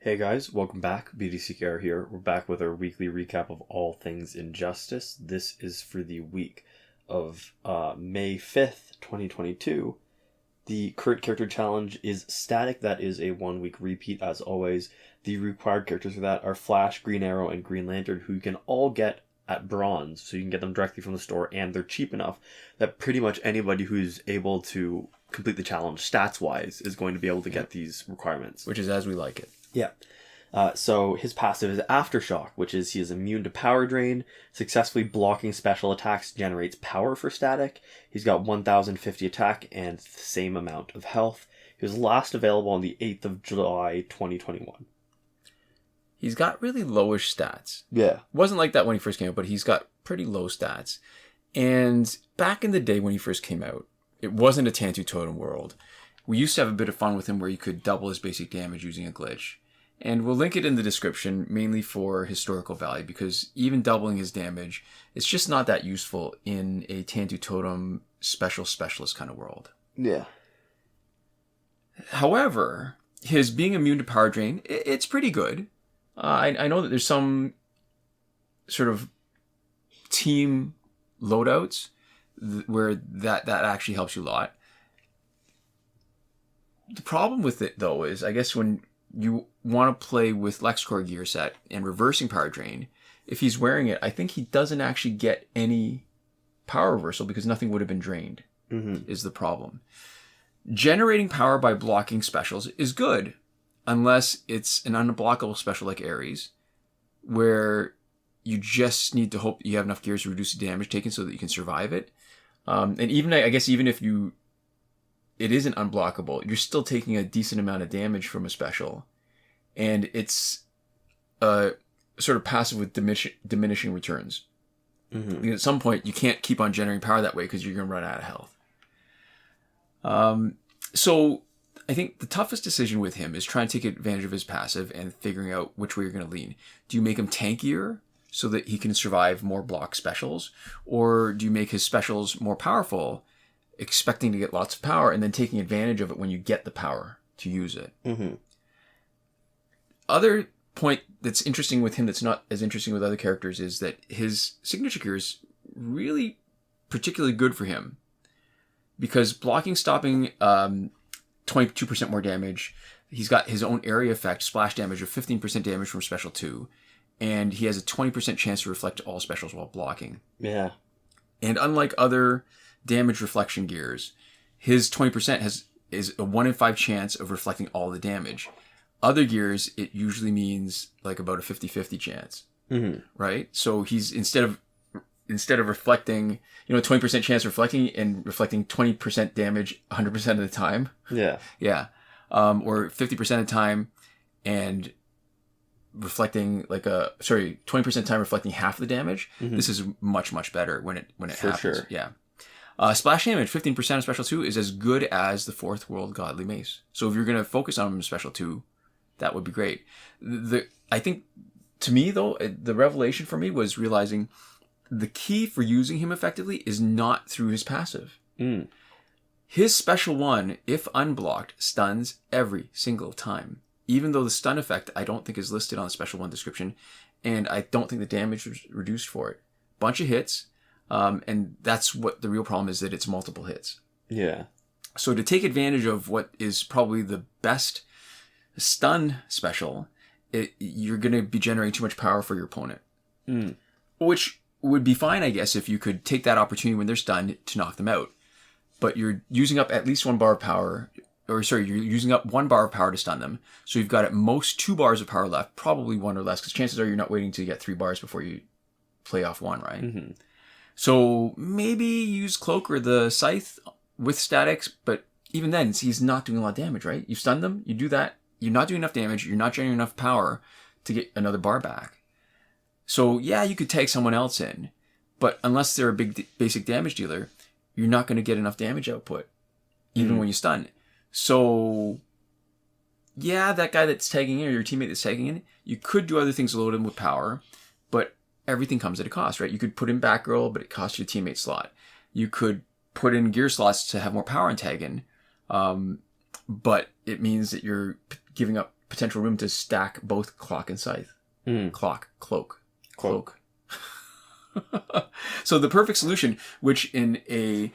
Hey guys, welcome back. BDCKR here. We're back with our weekly recap of all things Injustice. This is for the week of May 5th, 2022. The current character challenge is static. That is a 1 week repeat as always. The required characters for that are Flash, Green Arrow, and Green Lantern, who you can all get at bronze. So you can get them directly from the store, and they're cheap enough that pretty much anybody who's able to complete the challenge stats-wise is going to be able to get these requirements. Which is as we like it. Yeah. So his passive is Aftershock, which is he is immune to power drain. Successfully blocking special attacks generates power for static. He's got 1050 attack and the same amount of health. He was last available on the 8th of July, 2021. He's got really lowish stats. Yeah. Wasn't like that when he first came out, but he's got pretty low stats. And back in the day when he first came out, it wasn't a Tantu Totem world. We used to have a bit of fun with him where you could double his basic damage using a glitch. And we'll link it in the description, mainly for historical value, because even doubling his damage, it's just not that useful in a Tantu Totem specialist kind of world. Yeah. However, his being immune to power drain, it's pretty good. I know that there's some sort of team loadouts where that actually helps you a lot. The problem with it, though, is I guess when you want to play with LexCorp gear set and reversing power drain, if he's wearing it, I think he doesn't actually get any power reversal because nothing would have been drained, is the problem. Generating power by blocking specials is good, unless it's an unblockable special like Ares, where you just need to hope you have enough gears to reduce the damage taken so that you can survive it. And even, I guess, even if it isn't unblockable, you're still taking a decent amount of damage from a special. And it's a sort of passive with diminishing returns. Because at some point, you can't keep on generating power that way because you're going to run out of health. So I think the toughest decision with him is trying to take advantage of his passive and figuring out which way you're going to lean. Do you make him tankier so that he can survive more block specials? Or do you make his specials more powerful, expecting to get lots of power and then taking advantage of it when you get the power to use it? Other point that's interesting with him that's not as interesting with other characters is that his signature gear is really particularly good for him. Because blocking, stopping, 22% more damage. He's got his own area effect, splash damage of 15% damage from Special 2. And he has a 20% chance to reflect all specials while blocking. Yeah. And unlike other damage reflection gears, his 20% is a 1 in 5 chance of reflecting all the damage. Other gears, it usually means like about a 50-50 chance. Right? So he's instead of reflecting, 20% chance reflecting and reflecting 20% damage 100% of the time. Yeah. Yeah. Or 50% of the time and reflecting 20% of the time reflecting half the damage. This is much, much better when it For happens. sure. Yeah. Splash damage, 15% of Special 2 is as good as the Fourth World Godly Mace. So if you're going to focus on Special 2, that would be great. I think, to me, though, the revelation for me was realizing the key for using him effectively is not through his passive. His Special 1, if unblocked, stuns every single time. Even though the stun effect, I don't think is listed on the Special 1 description, and I don't think the damage was reduced for it. Bunch of hits, and that's what the real problem is, that it's multiple hits. Yeah. So to take advantage of what is probably the best stun special, you're going to be generating too much power for your opponent. Which would be fine, I guess, if you could take that opportunity when they're stunned to knock them out. But you're using up at least 1 bar of power, you're using up 1 bar of power to stun them. So you've got at most 2 bars of power left, probably 1 or less, because chances are you're not waiting to get 3 bars before you play off 1, right? So maybe use Cloak or the Scythe with statics, but even then, he's not doing a lot of damage, right? You stun them, you do that, you're not doing enough damage, you're not generating enough power to get another bar back. So yeah, you could tag someone else in, but unless they're a big basic damage dealer, you're not going to get enough damage output, even when you stun. So yeah, that guy that's tagging in, or your teammate that's tagging in, you could do other things to load him with power, but everything comes at a cost, right? You could put in Batgirl, but it costs your teammate slot. You could put in gear slots to have more power and tag in, but it means that you're giving up potential room to stack both Clock and Scythe. Cloak. So the perfect solution, which we're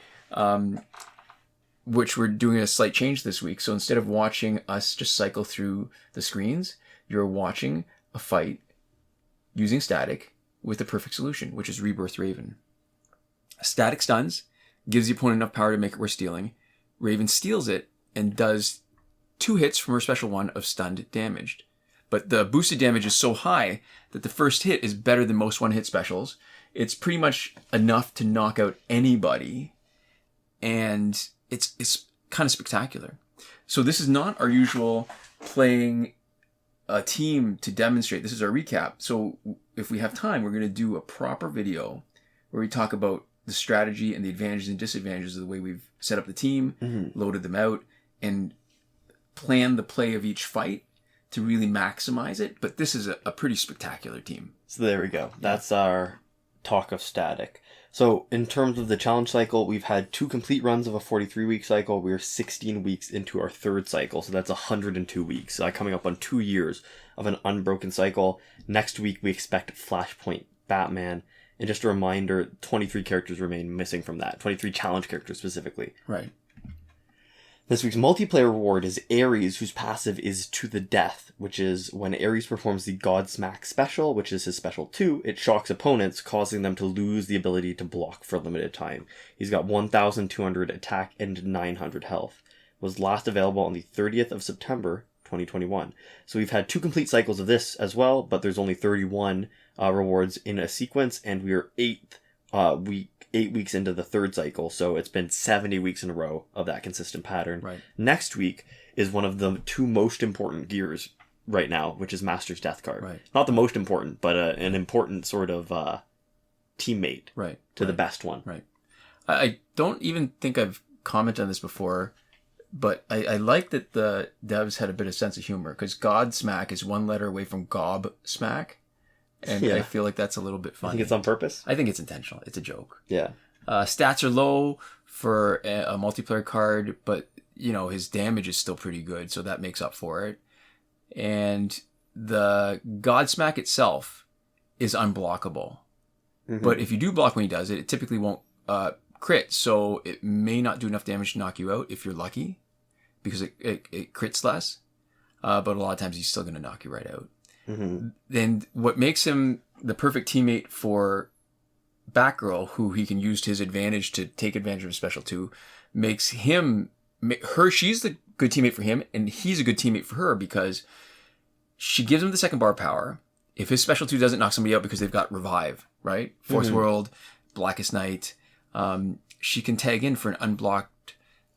doing a slight change this week. So instead of watching us just cycle through the screens, you're watching a fight using static with the perfect solution, which is Rebirth Raven. Static stuns, gives the opponent enough power to make it worth stealing. Raven steals it and does 2 hits from her special 1 of stunned damaged. But the boosted damage is so high that the first hit is better than most one-hit specials. It's pretty much enough to knock out anybody, and it's kind of spectacular. So this is not our usual playing a team to demonstrate. This is our recap. So if we have time, we're going to do a proper video where we talk about the strategy and the advantages and disadvantages of the way we've set up the team, loaded them out, and plan the play of each fight to really maximize it. But this is a pretty spectacular team. So there we go. That's our talk of static. So in terms of the challenge cycle, we've had 2 complete runs of a 43-week cycle. We're 16 weeks into our 3rd cycle, so that's 102 weeks. Coming up on 2 years of an unbroken cycle. Next week, we expect Flashpoint Batman. And just a reminder, 23 characters remain missing from that. 23 challenge characters specifically. Right. This week's multiplayer reward is Ares, whose passive is To the Death, which is when Ares performs the Godsmack special, which is his special 2, it shocks opponents, causing them to lose the ability to block for a limited time. He's got 1,200 attack and 900 health. Was last available on the 30th of September, 2021. So we've had 2 complete cycles of this as well, but there's only 31 rewards in a sequence, and we are 8 weeks into the 3rd cycle, so it's been 70 weeks in a row of that consistent pattern. Right. Next week is one of the 2 most important gears right now, which is Master's Death Card. Right. Not the most important, but an important sort of teammate to the best one. Right. I don't even think I've commented on this before, but I like that the devs had a bit of sense of humor, because Godsmack is 1 letter away from Gobsmack. And I feel like that's a little bit funny. I think it's on purpose? I think it's intentional. It's a joke. Yeah. Stats are low for a multiplayer card, but, his damage is still pretty good, so that makes up for it. And the Godsmack itself is unblockable. But if you do block when he does it, it typically won't crit, so it may not do enough damage to knock you out if you're lucky, because it crits less. But a lot of times he's still going to knock you right out. Then what makes him the perfect teammate for Batgirl, who he can use to his advantage to take advantage of his special 2, makes she's the good teammate for him, and he's a good teammate for her, because she gives him the second bar of power. If his special 2 doesn't knock somebody out because they've got revive, right? Fourth World, Blackest Night, she can tag in for an unblocked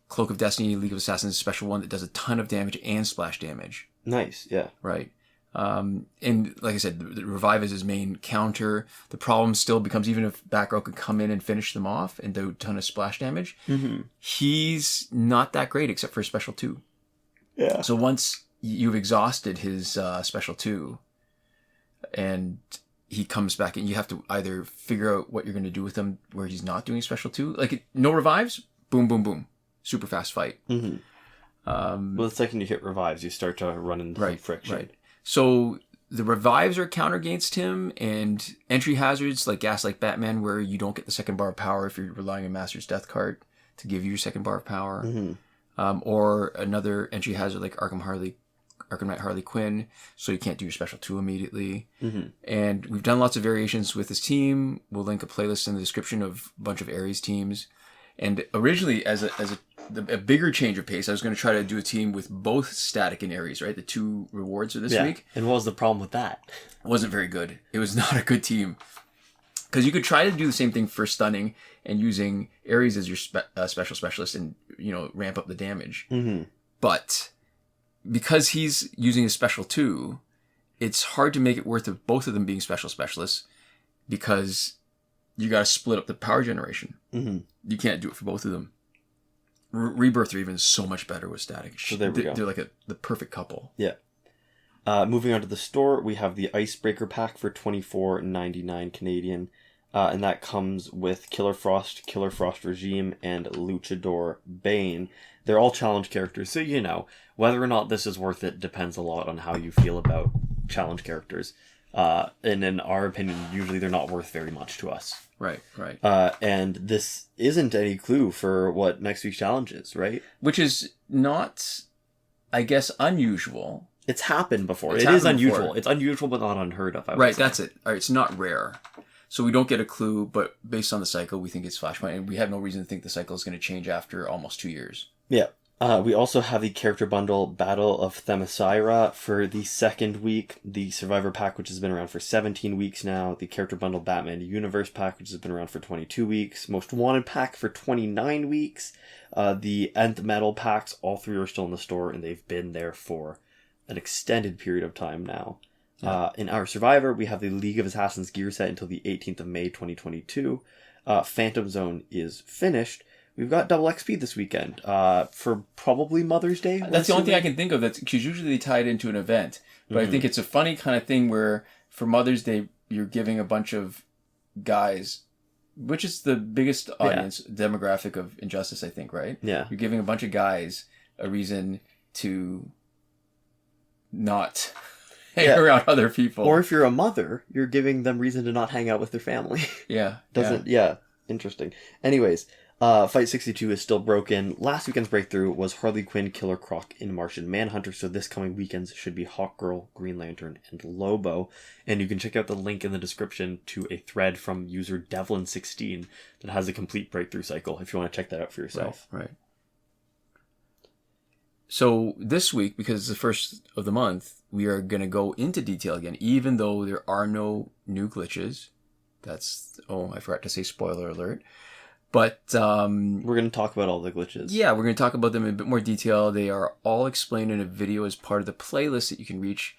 Cloak of Destiny, League of Assassins special 1 that does a ton of damage and splash damage. Nice, yeah. Right. And like I said, the revive is his main counter. The problem still becomes, even if Batgirl could come in and finish them off and do a ton of splash damage, he's not that great except for his special 2. Yeah. So once you've exhausted his special 2 and he comes back, and you have to either figure out what you're going to do with him where he's not doing special 2. Like, no revives, boom, boom, boom. Super fast fight. Well, the second you hit revives, you start to run into some friction. Right. So the revives are counter against him, and entry hazards like Gaslight Batman, where you don't get the second bar of power if you're relying on Master's Death Card to give you your second bar of power. Or another entry hazard like Arkham Knight Harley Quinn, so you can't do your special 2 immediately. And we've done lots of variations with this team. We'll link a playlist in the description of a bunch of Ares teams. And originally, as a bigger change of pace, I was going to try to do a team with both static and Ares, right? The 2 rewards for this week. And what was the problem with that? It wasn't very good. It was not a good team. Because you could try to do the same thing for stunning and using Ares as your special specialist and, ramp up the damage. But because he's using his special 2, it's hard to make it worth of both of them being special specialists, because you got to split up the power generation. You can't do it for both of them. Rebirth Raven is so much better with static. So there we go. They're like the perfect couple. Yeah. Moving on to the store, we have the Icebreaker pack for $24.99 Canadian. And that comes with Killer Frost Regime, and Luchador Bane. they're all challenge characters. So, whether or not this is worth it depends a lot on how you feel about challenge characters. And in our opinion, usually they're not worth very much to us. Right, right. And this isn't any clue for what next week's challenge is, right? Which is not, I guess, unusual. It's happened before. It is unusual. Before. It's unusual, but not unheard of. Right, that's it. All right, it's not rare. So we don't get a clue, but based on the cycle, we think it's Flashpoint, and we have no reason to think the cycle is going to change after almost 2 years. Yeah. We also have the character bundle Battle of Themyscira for the second week, the Survivor pack, which has been around for 17 weeks now, the character bundle Batman Universe pack, which has been around for 22 weeks, Most Wanted pack for 29 weeks, the Nth Metal packs, all three are still in the store, and they've been there for an extended period of time now. Yeah. In our Survivor, we have the League of Assassins gear set until the 18th of May 2022. Phantom Zone is finished. We've got double XP this weekend for probably Mother's Day. That's the only thing I can think of, because usually they tie it into an event. But I think it's a funny kind of thing where for Mother's Day, you're giving a bunch of guys, which is the biggest audience demographic of Injustice, I think, right? Yeah. You're giving a bunch of guys a reason to not hang around other people. Or if you're a mother, you're giving them reason to not hang out with their family. Interesting. Anyways, Fight 62 is still broken. Last weekend's breakthrough was Harley Quinn, Killer Croc, and Martian Manhunter, so this coming weekend's should be Hawkgirl, Green Lantern, and Lobo. And you can check out the link in the description to a thread from user Devlin16 that has a complete breakthrough cycle if you want to check that out for yourself. Right. So this week, because it's the first of the month, we are going to go into detail again, even though there are no new glitches. I forgot to say spoiler alert. But we're going to talk about all the glitches. Yeah, we're going to talk about them in a bit more detail. They are all explained in a video as part of the playlist that you can reach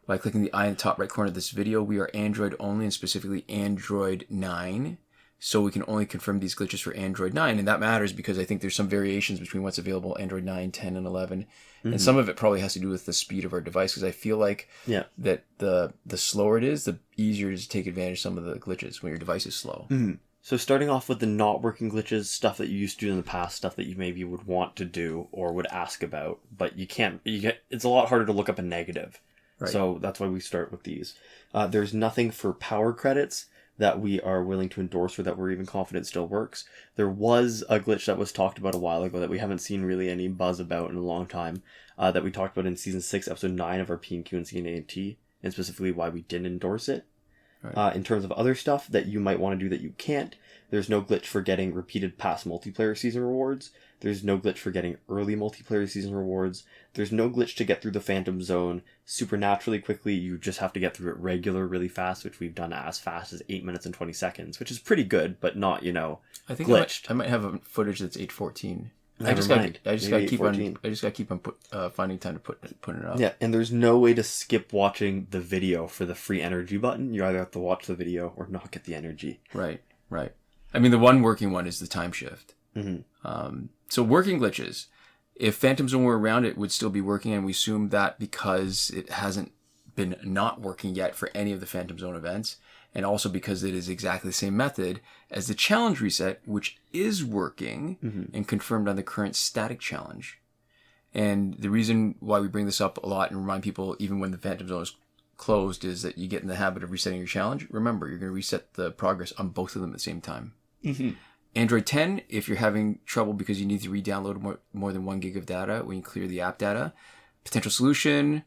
by clicking the eye in the top right corner of this video. We are Android only, and specifically Android 9. So we can only confirm these glitches for Android 9. And that matters because I think there's some variations between what's available Android 9, 10, and 11. Mm-hmm. And some of it probably has to do with the speed of our device, because I feel like that the slower it is, the easier it is to take advantage of some of the glitches when your device is slow. Mm-hmm. So starting off with the not working glitches, stuff that you used to do in the past, stuff that you maybe would want to do or would ask about, but you can't. It's a lot harder to look up a negative. Right. So that's why we start with these. There's nothing for power credits that we are willing to endorse or that we're even confident still works. There was a glitch that was talked about a while ago that we haven't seen really any buzz about in a long time, that we talked about in Season 6, Episode 9 of our P&Q and CNAT, and specifically why we didn't endorse it. Right. In terms of other stuff that you might want to do that you can't, there's no glitch for getting repeated past multiplayer season rewards. There's no glitch for getting early multiplayer season rewards. There's no glitch to get through the Phantom Zone supernaturally quickly. You just have to get through it really fast, which we've done as fast as 8 minutes and 20 seconds, which is pretty good, but not, I think glitched. I might have a footage that's 8:14. I just gotta keep on finding time to put it up. Yeah, and there's no way to skip watching the video for the free energy button. You either have to watch the video or not get the energy. Right. I mean, the one working one is the time shift. Mm-hmm. So working glitches. If Phantom Zone were around, it would still be working, and we assume that because it hasn't been not working yet for any of the Phantom Zone events, and also because it is exactly the same method as the challenge reset, which is working and confirmed on the current static challenge. And the reason why we bring this up a lot and remind people, even when the Phantom Zone is closed, is that you get in the habit of resetting your challenge. Remember, you're going to reset the progress on both of them at the same time. Mm-hmm. Android 10, if you're having trouble because you need to re-download more than 1 gig of data when you clear the app data, potential solution,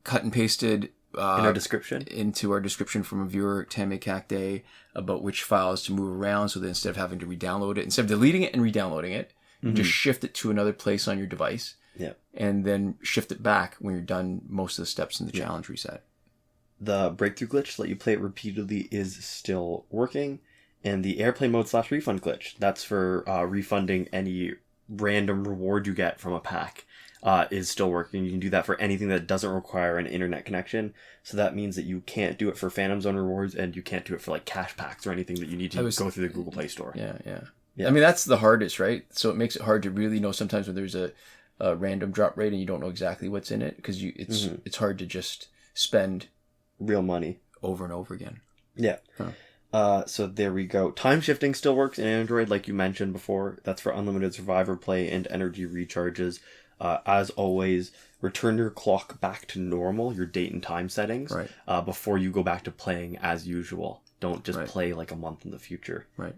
cut and pasted in our description into our description from a viewer, Tame Kakde, about which files to move around, so that instead of having to re-download it, instead of deleting it and re-downloading it, just shift it to another place on your device. Yeah. And then shift it back when you're done most of the steps in the challenge reset. The breakthrough glitch to let you play it repeatedly is still working. And the airplane mode / refund glitch, that's for refunding any random reward you get from a pack, is still working. You can do that for anything that doesn't require an internet connection. So that means that you can't do it for Phantom Zone rewards, and you can't do it for like cash packs or anything that you need to go through the Google Play Store. Yeah. I mean, that's the hardest, right? So it makes it hard to really know sometimes when there's a random drop rate and you don't know exactly what's in it, because it's hard to just spend real money over and over again. Yeah. So there we go. Time shifting still works in Android, like you mentioned before. That's for unlimited survivor play and energy recharges. As always, return your clock back to normal, your date and time settings, Right. Before you go back to playing as usual. Don't just Right. play like a month in the future. Right.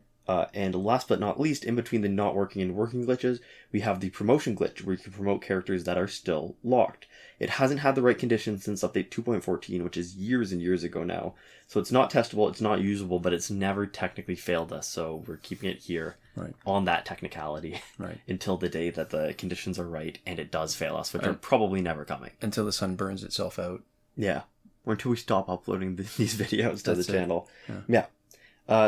And last but not least, in between the not working and working glitches, we have the promotion glitch, where you can promote characters that are still locked. It hasn't had the right conditions since update 2.14, which is years and years ago now. So it's not testable, it's not usable, but it's never technically failed us. So we're keeping it here on that technicality until the day that the conditions are right and it does fail us, which are probably never coming. Until the sun burns itself out. Yeah. Or until we stop uploading these videos to the channel. Yeah.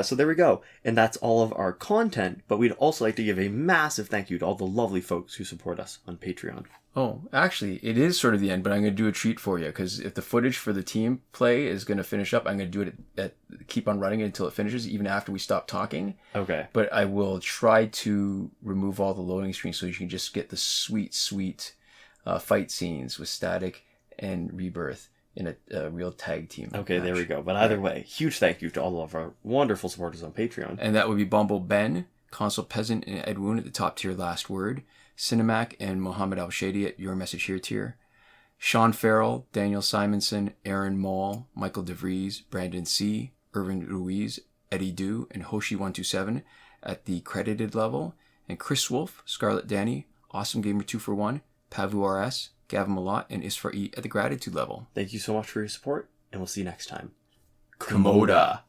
So there we go. And that's all of our content, but we'd also like to give a massive thank you to all the lovely folks who support us on Patreon. Oh, actually, it is sort of the end, but I'm going to do a treat for you, because if the footage for the team play is going to finish up, I'm going to do it keep on running it until it finishes, even after we stop talking. Okay. But I will try to remove all the loading screens so you can just get the sweet, sweet fight scenes with Static and Rebirth in a real tag team. Okay, match. there we go. But either way, huge thank you to all of our wonderful supporters on Patreon. And that would be BomboBen, Console Peasant, and Edwoon at the top tier last word. Sinemac and Mohammed Albshaiti at Your Message Here tier. Shawn Farrell, Daniel Simonson, Aaron Maule, Michael DeVries, Brandon C., Irvin Ruiz, Eddydoo, and Hoshi127 at the credited level. And Chris Wolff, Scarlet Dani, Awesomegamer 2for1, Pavu RS, Gavin, Mallott, and Isfar at the gratitude level. Thank you so much for your support, and we'll see you next time. Komoda.